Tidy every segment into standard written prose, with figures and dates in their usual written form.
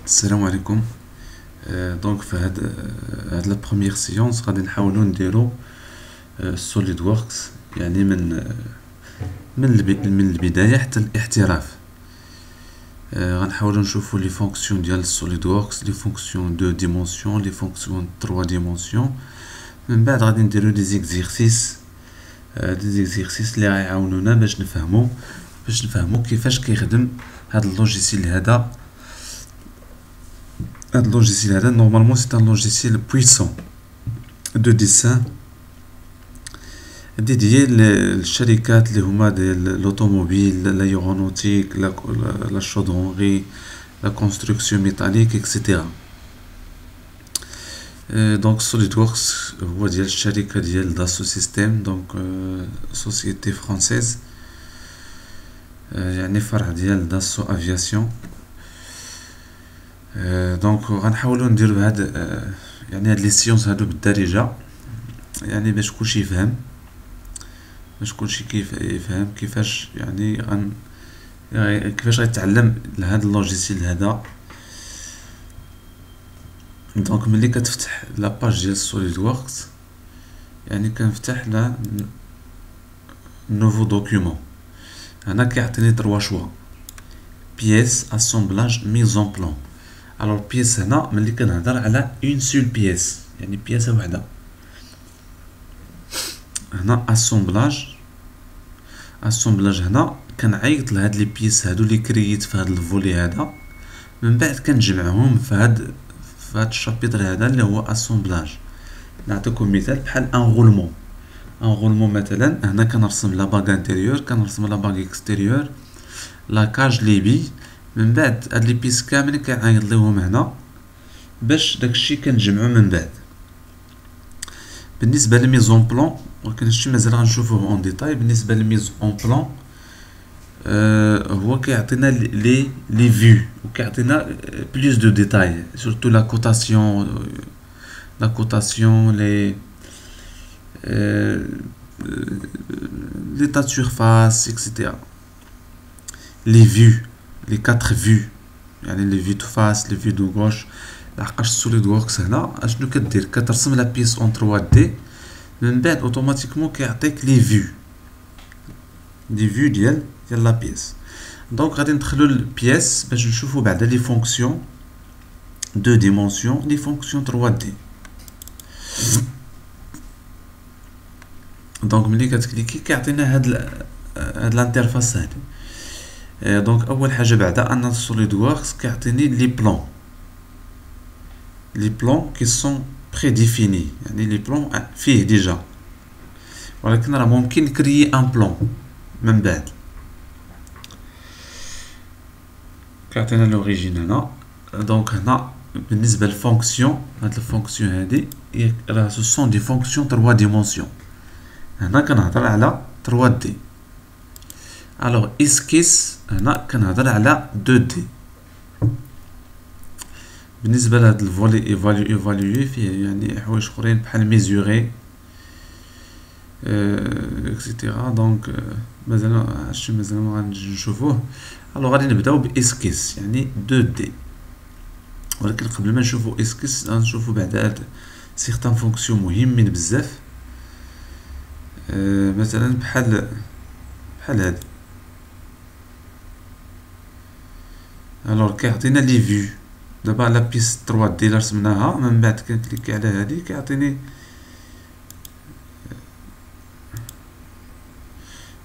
السلام عليكم. دونك في هاد لا بروميير سيونس غادي نحاولوا نديرو سوليد ووركس، يعني من البدايه حتى الاحتراف. غنحاولوا نشوفوا لي فونكسيون ديال السوليد ووركس، لي فونكسيون دو ديمونسيون، لي فونكسيون 3 ديمونسيون. من بعد غادي نديرو دي زيكزيرسيس، اللي غيعاونونا باش نفهمو كيفاش كيخدم هاد اللوجيسيال هذا. هاد اللوجيسيال هذا نورمالمون سي ان لوجيسيال بويسون دو ديسان ديديي للشركات اللي هما ديال لوطوموبيل، لايرونوتيك، لا شودرونغي، لا كونستركسيون ميتاليك اكسيتيرا. دونك سوليد ووركس هو ديال الشركه ديال داسو سيستيم، دونك سوسيتي فرانسيز، يعني فرع ديال داسو افياسيون. دونك غنحاولوا نديرو هاد يعني هاد لي سيونس هادو بالدارجه، يعني باش كلشي يفهم، يفهم كيفاش يعني كيفاش غيتعلم لهاد اللوجيسيال هذا. دونك ملي كتفتح لاباج ديال سوليد ووركس، يعني كنفتح لا نوفو دوكيومون. هنا كيعطيني 3 شوا: بييس، اسامبلاج، ميزون بلان. الوغ بييس هنا ملي كنهضر على اون سول بييس، يعني بياسه وحده. هنا اسامبلاج هنا كنعيط لهاد لي بييس هادو اللي كرييت في هاد الفولي هذا، من بعد كنجمعهم في هاد الشابيتر هذا اللي هو اسامبلاج. نعطيكم مثال بحال انغولمون مثلا. هنا كنرسم لا باغ انتيريور، كنرسم لا باغ اكستيريور، لا كاج ليبي. من بعد هاد لي بيس كاملين كنعيط ليهم هنا باش داكشي كنجمعو من بعد. بالنسبه للميزون بلان ولكن هادشي مازال غنشوفوه اون ديتاي. بالنسبه للميزون بلان هو كيعطينا لي فيو وكيعطينا بلوس دو ديتاي، سورتو لا كوتاسيون l'état de surface, etc. Les vues, les 4 vues, يعني les vues de face, les vues de gauche. لحقاش السوليد ووركس هنا اشنو كدير؟ كترسم لا بيس اون 3 دي، من بعد اوتوماتيكمون كيعطيك لي فيو، ديال لا بيس. دونك غادي ندخلو للبيس باش نشوفو بعدا لي فونكسيون 2 ديمونسيون، لي فونكسيون 3 دي. دونك ملي كتكليكي كيعطينا هاد الانترفاس هادي. دونك اول حاجه بعدا ان السوليد ووركس كيعطيني لي بلان كي سون بري ديفيني، يعني لي بلان فيه ديجا، ولكن راه ممكن نكريي ان بلان من بعد. كيعطينا لوريجين هنا. دونك هنا بالنسبه للفونكسيون، هاد الفونكسيون هادي راه سو سون دي فونكسيون 3 ديمونسيون. هنا كنهضر على 3 دي. الوغ اسكيس هنا كنهضر على 2 دي. بالنسبه لهاد الفولي ايفالوي فيه يعني حوايج اخرين بحال ميزوري اكسيتيرا. دونك مازال ما غادي نشوفوه. الوغ غادي نبداو باسكيس، يعني 2 دي. ولكن قبل ما نشوفو اسكيس غنشوفو بعدا هاد سيغتان فونكسيون مهمين بزاف. مثلا بحال هاد. الوغ كيعطينا لي فيو. دابا لا بيس 3 دي اللي رسمناها، من بعد كنكليكي على هادي كيعطيني.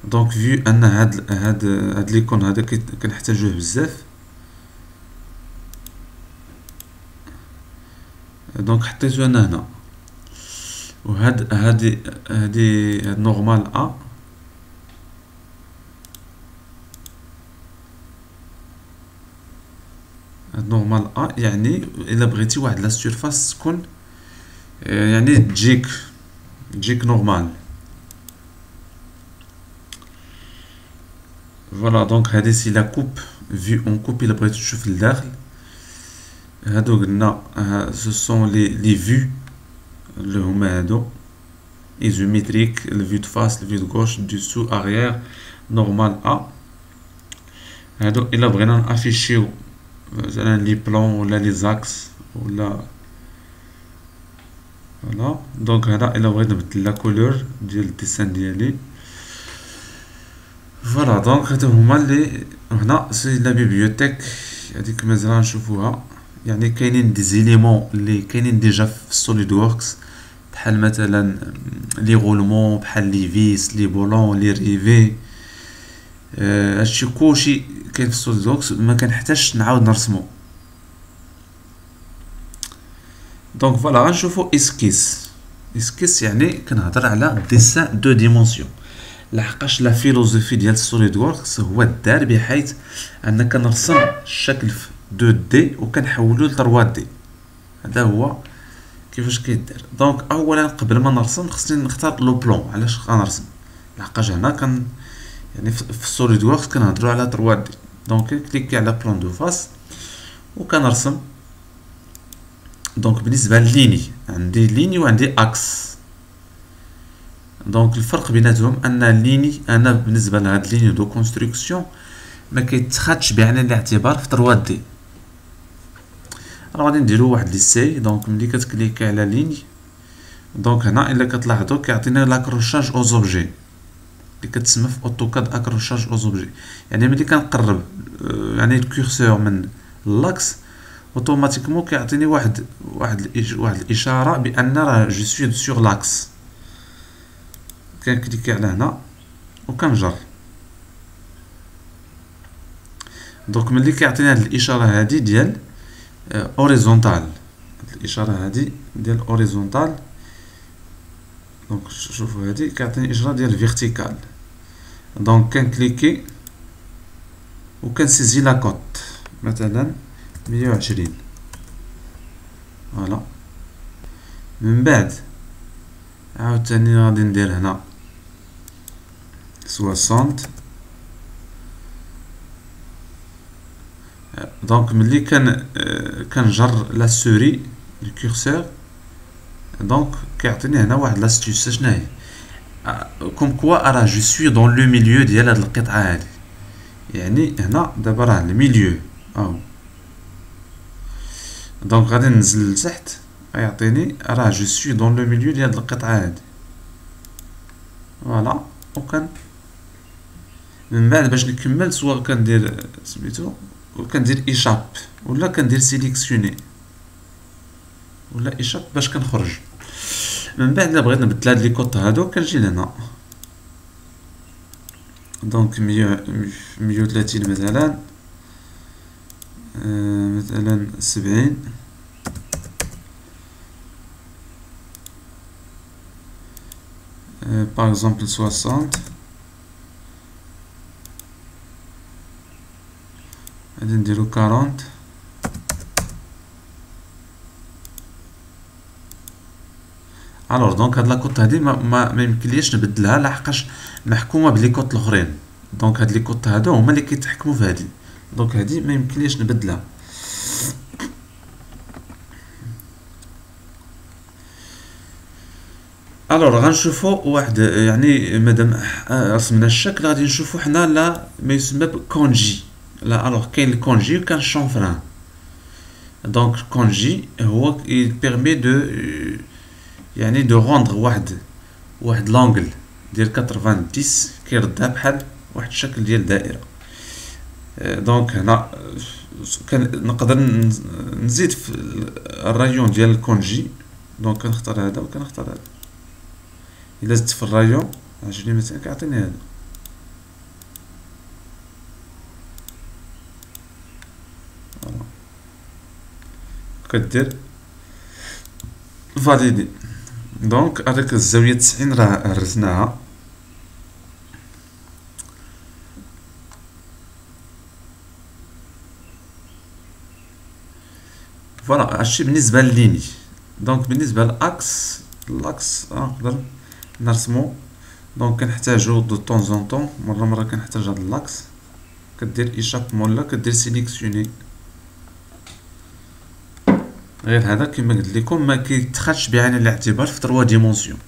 دونك فيو ان هاد ليكون هذا كنحتاجوه بزاف. دونك حطيتو انا هنا، هادي نورمال ا. نورمال ا يعني الا بغيتي واحد لا سيرفاس تكون يعني تجيك نورمال. فوالا. دونك هادي سي لا كوب، فيو اون كوب الا بغيتي تشوف لداخل. هادو قلنا سو سون لي فيو اللي هما هادو ايزوميتريك، الفيو دو فاس، الفيو دو غوش، دوسو، اريير، نورمال ا. هادو الا بغينا نافيشيو مثلا لي بلون ولا لي زاكس ولا فوالا. دونك هنا الا بغيت نبدل لا كولور ديال الديسان ديالي فوالا. دونك هادو هما لي هنا سي لا بيبليوتيك هاديك مازال غنشوفوها. يعني كاينين دي زيليمون اللي كاينين ديجا في سوليد ووركس بحال مثلا لي غولمون بحال لي فيس لي بولون لي ريفي. هادشي كلشي كاين في سوليد ووركس ما كنحتاجش نعاود نرسمو. دونك فوالا غنشوفو اسكيس. اسكيس يعني كنهضر على ديسان دو ديمونسيون لحقاش لا فيلوزوفي ديال السوليد ووركس هو الدار بحيث انا كنرسم الشكل في 2 دي وكنحولو ل 3 دي. هذا هو كيفاش كيدير. دونك اولا قبل ما نرسم خصني نختار لو بلون. علاش غنرسم؟ لحقاش هنا يعني في السوليد ووركس كنهضروا على 3 دي. دونك كليكي على بلون دو فاس وكنرسم. دونك بالنسبه لليني عندي ليني وعندي اكس. دونك الفرق بيناتهم ان ليني انا بالنسبه لهاد ليني دو كونستركسيون ما كيتخادش بعين الاعتبار في 3 دي. راه غادي نديرو واحد ليساي. دونك ملي كتكليكي على ليني دونك هنا الا كتلاحظوا كيعطينا لاكروشاج او زوبجي اللي كتسمى في اوتوكاد اكروشاج او زوبجي. يعني ملي كنقرب يعني الكورسور من لاكس اوتوماتيكمون كيعطيني واحد الاشاره بان راه جو سوي سور لاكس. كنكليكي على هنا وكنجر. دونك ملي كيعطينا هاد الاشاره هادي ديال اوريزونتال، الاشاره هادي ديال اوريزونتال. دونك شوفوا هادي كيعطيني اشاره ديال فيرتيكال. دونك كنكليكي وكنسيزي لا كوت مثلا 120. فوالا. من بعد عاوتاني غادي ندير هنا 60. دونك ملي كنجر لا سوري الكورسور دونك كيعطيني هنا واحد لاستيوس. شنو هي؟ كوم كوا راه جو سوي دون لو ميليو ديال هاد القطعه هادي. يعني هنا دابا راه الميليو دونك غادي ننزل لتحت غيعطيني راه جو سوي دون لو ميليو ديال هاد القطعه هادي. فوالا. من بعد باش نكمل سواء كندير سميتو وكندير ايشاب ولا كندير سيليكسيوني ولا ايشاب باش كنخرج. من بعد الا بغيت نبدل هاد لي كوط هادو كنجي لهنا. دونك 130 مثلا 70 باغ اكزومبل 60. غادي نديرو 40. الوغ دونك هاد لاكوط هادي ما يمكنليش نبدلها لحقاش محكومه بلي كوط الاخرين. دونك هاد لي كوط هادو هما اللي كيتحكموا في هادي. دونك هادي ما يمكنليش نبدلها. الوغ غنشوفو واحد يعني مادام رسمنا الشكل غادي نشوفو حنا لا ما يسمى بكونجي. لا الوغ كاين الكونجي وكاين الشونفران. دونك الكونجي هو il permet de يعني دو روندر واحد لونغل ديال 90 كيردها بحال واحد الشكل ديال دائره. دونك هنا نقدر نزيد في الرايون ديال الكونجي. دونك كنختار هذا وكنختار هذا. الا زدت في الرايون 20 مثلا كيعطيني هذا. كدير فاليدي. دونك هذيك الزاويه 90 راه هرسناها. فوالا هادشي بالنسبه لليني. دونك بالنسبه للاكس نقدر نرسمو. دونك كنحتاجو دو طون زون طون مره كنحتاج هاد الاكس. كدير ايشاب ولا كدير سيليكسيوني. غير هذا كما قلت لكم ما كيتخادش بعين الاعتبار في 3 ديمونسيون.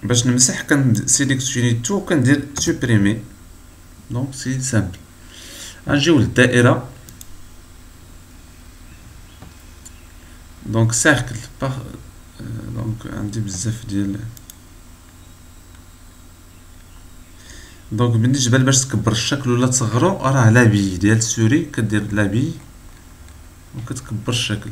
باش نمسح كنسيليكسيوني تو كندير سوبريمي. دونك سي سامبل. غنجيو للدائرة. دونك سيركل باغ، دونك عندي بزاف ديال، دونك بالنسبة باش تكبر الشكل ولا تصغرو راه لابي ديال السوري، كدير لابي وكتكبر الشكل.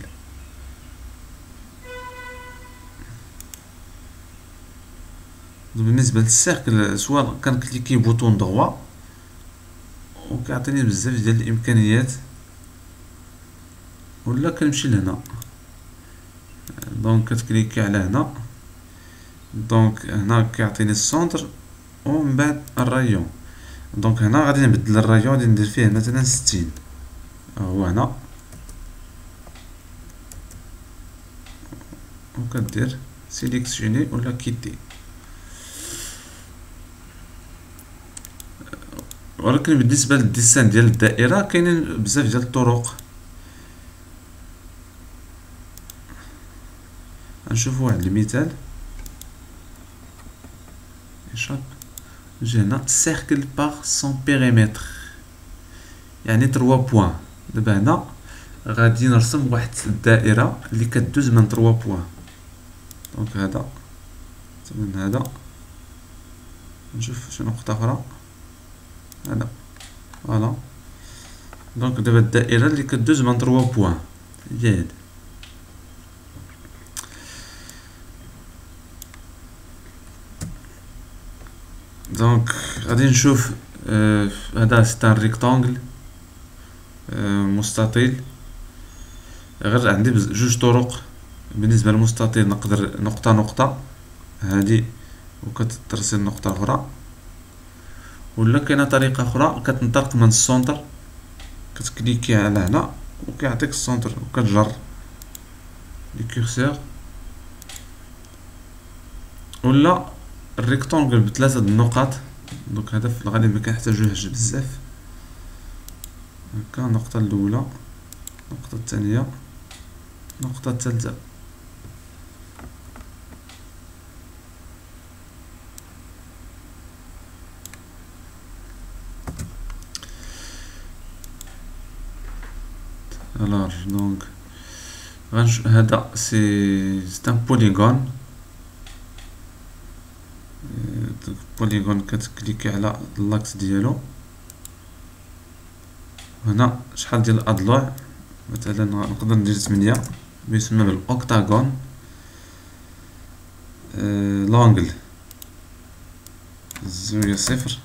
بالنسبة للسيركل سواء كنكليكي بوطون دغوا وكيعطيني بزاف ديال الامكانيات، ولا كنمشي لهنا دونك كتكليكي على هنا، دونك هنا كيعطيني السونتر ومن بعد الرايون. دونك هنا غادي نبدل الرايون، غادي ندير فيه مثلا 60، هو هنا وكدير سيليكسيوني ولا كيتي. ولكن بالنسبه للديسان ديال الدائره كاينين بزاف ديال الطرق. غنشوفو واحد المثال. شوف نجي هنا سيركل باغ سون بيريمتر، يعني 3 بوان. دابا هنا غادي نرسم واحد الدائره اللي كدوز من 3 بوان. دونك هذا من هذا، نشوف شي نقطه اخرى هذا فوالا. دونك دابا الدائره اللي كدوز من 3 بوان هي هادي. دونك غادي نشوف هذا ستان ريكتانجل مستطيل. غير عندي جوج طرق بالنسبه للمستطيل، نقدر نقطه نقطه هادي وكترسل نقطه اخرى، ولا كاينه طريقه اخرى كتنطلق من السونتر، كتكليكي على هنا وكيعطيك السونتر وكتجر الكورسور، ولا الريكتانجل بثلاثه النقط. دونك هذا في الغالب مكنحتاجوهش بزاف. هكا النقطه الاولى، النقطه الثانيه، النقطه الثالثه. الوغ دونك هذا سي ان بوليغون. بوليغون كتكليكي على اللاكس ديالو. هنا شحال ديال الاضلاع، مثلا نقدر ندير 8 بيسمى بالاوكتاغون. لونغل الزاويه 0.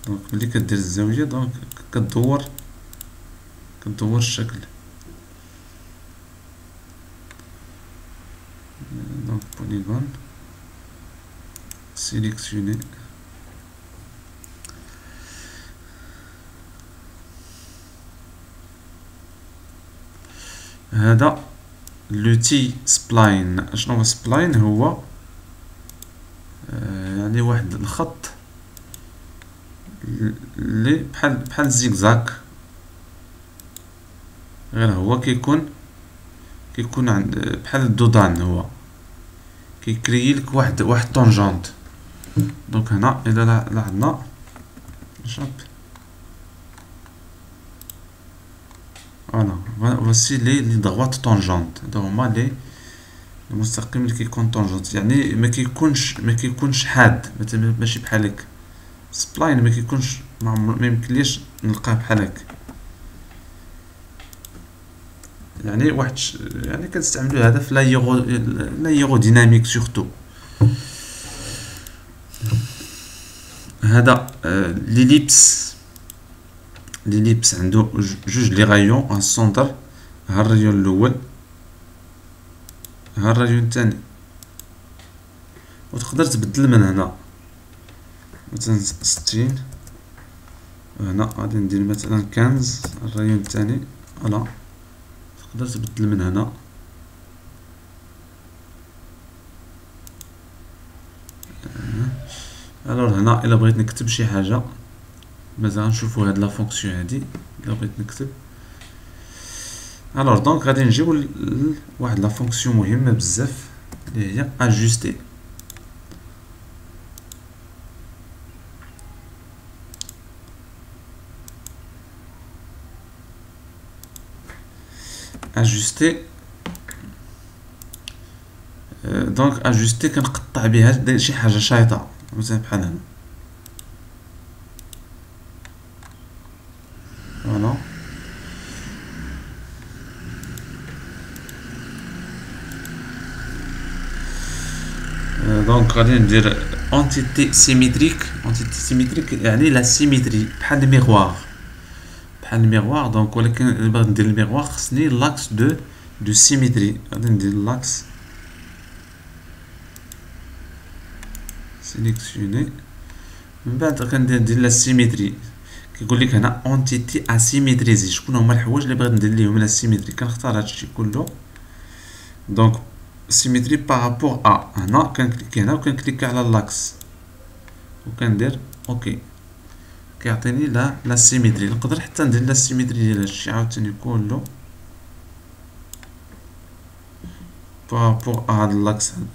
دونك ملي كدير الزاويه دونك كدور الشكل. دونك بوليغون سيليكسيوني. هذا لوتي سبلاين. شنو هو سبلاين؟ هو يعني واحد الخط اللي بحال زيكزاك، غير هو كيكون عند بحال الدودان، هو كيكريي لك واحد طونجونت. دونك هنا الا لاحظنا شوف فوالا voici لي ضغوات طونجونت. هادو هما لي المستقيم اللي كيكون طونجونت، يعني ما كيكونش حاد، مثلا ماشي بحال هكا. سبلاين ما كيكونش، ما يمكنليش نلقاه بحال هكا، يعني واحد يعني كنستعملو هذا في لا ديناميك سورتو. هذا ليليبس عنده جوج لي غايون. ها السونتر، ها الريون الاول، ها الريون الثاني، وتقدر تبدل من هنا مثلا 60. هنا غادي ندير مثلا 15 الريون الثاني. فوالا تقدر تبدل من هنا. الوغ هنا الا بغيت نكتب شي حاجه، مازال نشوفو هاد لا فونكسيون هادي. الا بغيت نكتب الوغ دونك غادي نجيو لواحد لا فونكسيون مهمه بزاف اللي هي اجوستي. اجوستي. دونك اجوستي كنقطع بها شي حاجه شايطه مثلا بحال هنا. فوالا دونك غادي ندير اونتيتي سيميتريك. اونتيتي سيميتريك يعني لا سيميتري بحال الميغوار، بحال الميغوار. دونك ولكن الا بغيت ندير الميغوار خصني لاكس دو سيميتري. غادي ندير لاكس سيليكسيوني، من بعد كندير لا سيميتري. كيقول لك هنا اونتيتي اسيميتريزي، شكون هما الحوايج اللي بغيت ندير ليهم لا سيميتري. كنختار هادشي كله. دونك سيميتري بارابور ا، هنا كنكليكي هنا وكنكليكي على لاكس وكندير اوكي، كيعطيني لا سيميتري. نقدر حتى ندير لا سيميتري ديال هادشي عاوتاني كله بارابور ا هاد لاكس هذا.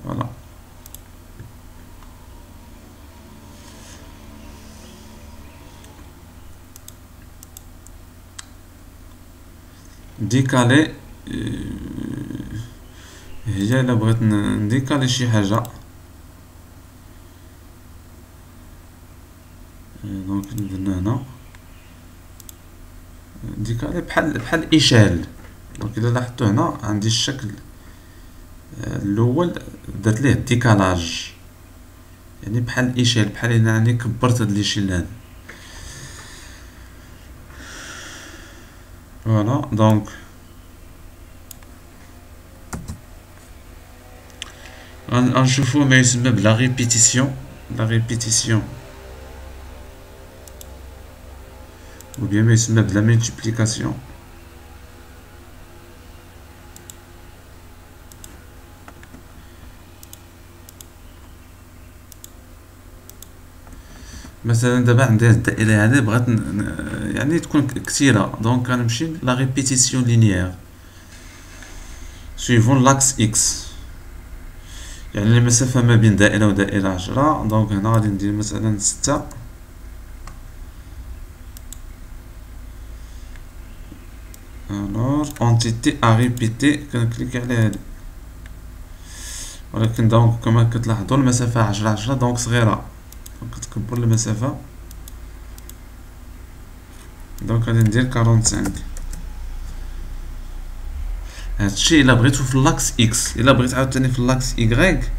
فوالا ديكالي هي الا بغيت نديكالي شي حاجه. دونك درنا هنا ديكالي بحال اشال. دونك الا لاحظتو هنا عندي الشكل الاول درت ليه ديكالاج، يعني بحال اشال، بحال يعني كبرت هاد ليشيل هذا. فوالا دونك غنشوفو ما يسمى بلا ريبيتيسيون. لا ريبيتيسيون ou bien ما يسمى بلا ملتيبليكاسيون. مثلا دابا عندي هاد الدائره هذه بغات يعني تكون كثيره، دونك غنمشي لا ريبيتيسيون لينيير سويفون لاكس اكس، يعني المسافه ما بين دائره ودائره 10. دونك هنا غادي ندير مثلا 6. الوغ اونتيتي ا ريبيتي كنكليك على هادي، ولكن دونك كما كتلاحظوا المسافه 10 دونك صغيره، دونك كتكبر المسافه. دونك غادي ندير 45. هادشي الا بغيتو في اللاكس اكس. الا بغيت عاوتاني في اللاكس ايغريك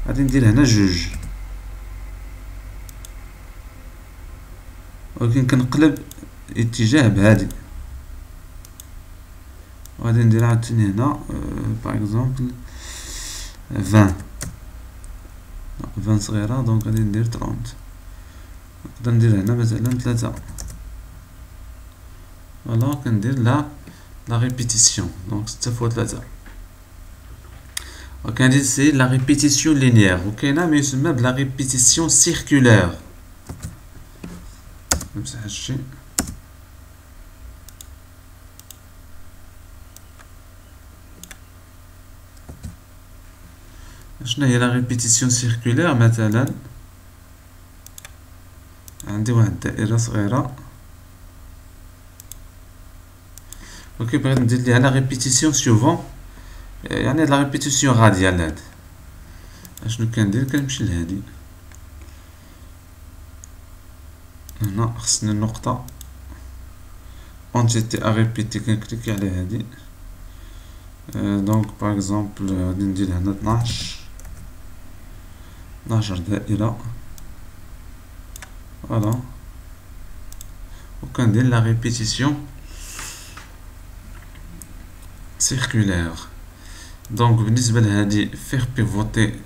غادي ندير هنا 2، ولكن كنقلب اتجاه بهادي. غادي ندير عاوتاني هنا باغ اكزومبل 20 صغيره. دونك غادي ندير 30. نقدر ندير هنا مثلا 3. فوالا كندير لا ريبيتيسيون. دونك 6 فوا 3. وكندير سي لا ريبيتيسيون لينيير، وكاينه ما يسمى بلا ريبيتيسيون سيركولير. نمسح هادشي. شنو هي لا ريبيتيسيون سيركولير؟ مثلا عندي واحد الدائره صغيره اوكي، بغيت ندير ليها لا ريبيتيسيون سوفون، يعني لا ريبيتيسيون راديال. هاد اشنو كندير؟ كنمشي لهادي هنا، خصني النقطه اونتيتي ا ريبيتي، كنكليكي على هادي. دونك باغ اكزومبل غادي ندير هنا 12 دائره. فوالا وكندير لا ريبيتيسيون سيركولير. دونك بالنسبه لهادي فيغ بيفوتي،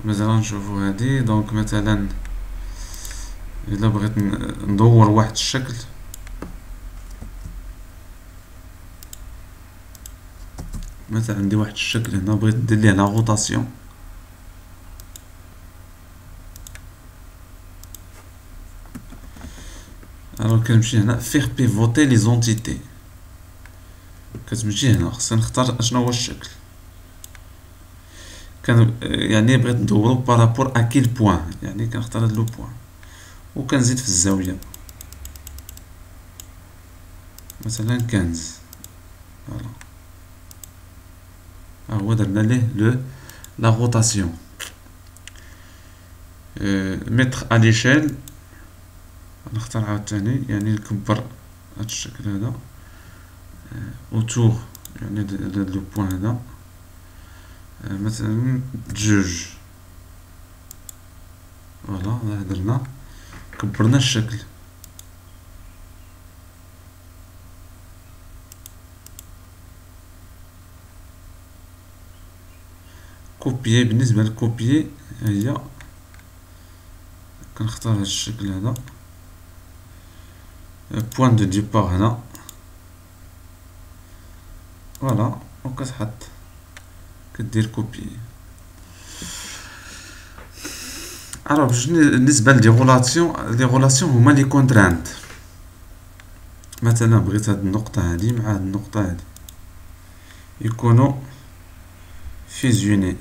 مثلا نشوفو هادي. دونك مثلا الا بغيت ندور واحد الشكل، مثلا عندي واحد الشكل هنا بغيت ندير ليه لا روتاسيون. الوغ كنمشي هنا فيغ بيفوتي لي زونتيتي، كتمشي هنا خصني نختار اشنو هو الشكل. كان يعني بغيت ندورو بارابور ا كيل بوين، يعني كنختار هاد لو بوين وكنزيد في الزاويه. مثلا 15. فوالا ها هو درنا ليه لو لا روتاسيون. متر ا ليشيل نختار عاوتاني يعني نكبر هاد الشكل هذا اوتور يعني هاد لو بوان هذا مثلا جوج. فوالا راه درنا كبرنا الشكل. كوبيي بالنسبه للكوبيي هي كنختار هاد الشكل هذا بوان دو ديبار هنا. فوالا وكتحط كدير كوبيي. باش بالنسبه لي غولاسيون هما لي كونترانت. مثلا بغيت هاد النقطه هادي مع هاد النقطه هادي يكونوا فيزيوني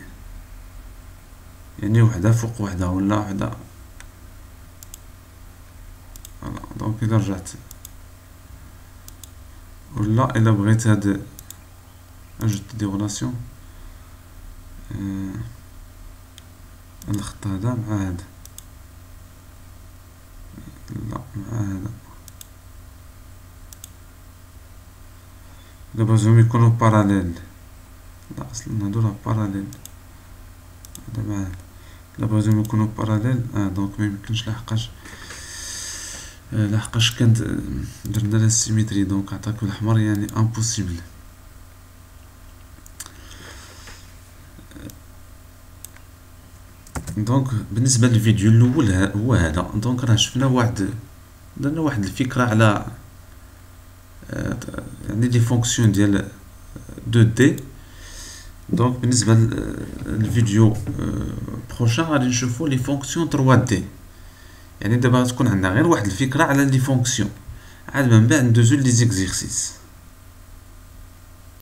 يعني وحده فوق وحده ولا وحده. فوالا دونك الا رجعت ولا الا بغيت هاد اجد دي غولاسيون هاد الخط هذا مع هذا لا مع هذا دابا زوم يكونوا باراليل. لا اصلا هادو راه باراليل هذا مع هذا. دابا زوم يكونوا باراليل دونك ميمكنش لحقاش كانت درنا لا سيميتري دونك عطاك بالاحمر يعني امبوسيبل. دونك بالنسبه للفيديو الاول هو هذا. دونك راه شفنا درنا واحد الفكره على يعني لي فونكسيون ديال 2 دي. دونك بالنسبه للفيديو بروشان غادي نشوفوا لي فونكسيون 3 دي. يعني دابا تكون عندنا غير واحد الفكره على لي فونكسيون عاد من بعد ندوزو لي زيكزيرسيس.